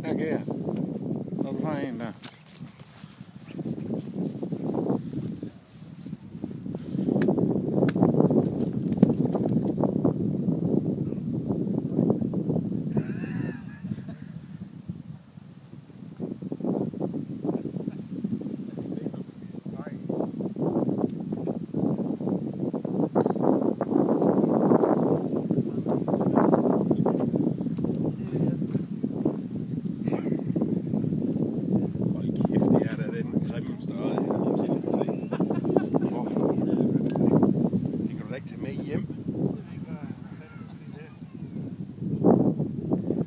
Her kan jeg. Når du har en der.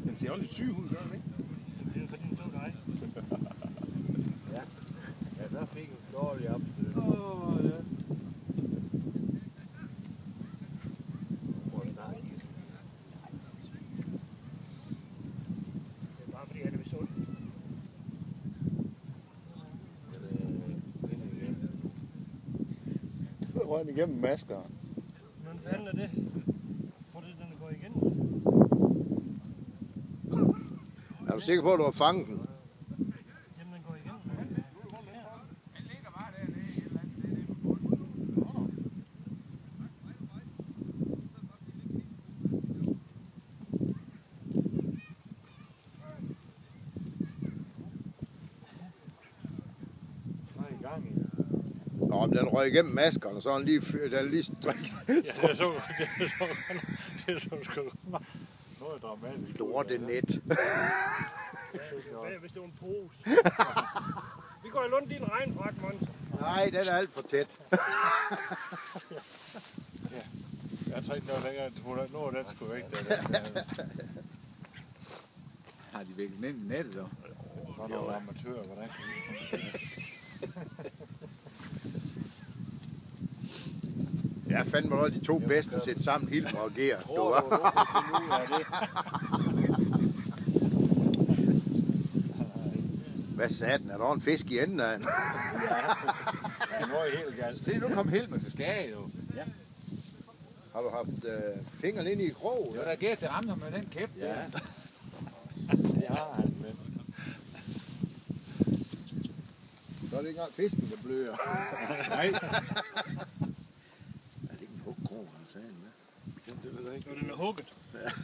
Den ser også lidt syg ud, gør den ikke? Det er fordi den så dig. Ja, der fik en dårlig opstød. Ja. Det er bare fordi han er ved sund. Så røg den igennem maskeren. Men fanden er det? Hvor det den går igen? Er du sikker på, at du har fanget den? Jamen den går igen. Den ligger bare dernede et eller andet sted på bunden. Så er i gang i. Nå, men den røg igennem maskerne, og så er den lige strækket. Ja, det så sgu noget dramatisk. Lorte net. Hvad hvis det var en pose? Vi går i lund din regnfrak, Mons. Nej, den er alt for tæt. Jeg tror ikke, det var længere. Nu er den sgu væk. Der. Har de viklet ind i nettet dog? Så er nogle amatører, hvordan kan vi Ja, fandme noget de to bedste at sætte sammen, Hilmer og Gert. Hvad satan? Er der en fisk i enden af den? Ja, nu er I helt gas. Se, nu kom Hilmer til skade jo. Ja. Har du haft fingeren inde i krog? Jo, der gik det ramte ham med den kæp. Ja. Det har han med. Så er det ikke engang fisken, der bløder. Nej. Er det ikke en hugkrog, han sagde med? Det ved jeg ikke. Jo, den er hugget.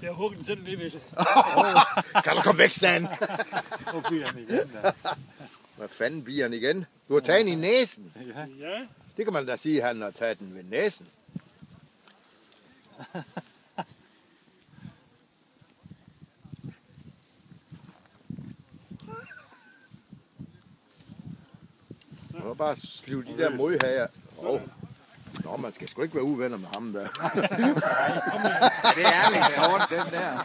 Jeg har hugget den selv lige ved sig. Kan du komme væk, Stan? Nu bliver han igen der. Hvad fanden bliver han igen? Du har taget den i næsen. Ja. Det kan man da sige, at han har taget den ved næsen. Du må bare slive de der modhager. Nå, man skal sgu ikke være uvenner med ham der. Det er ærligt hårdt, den der.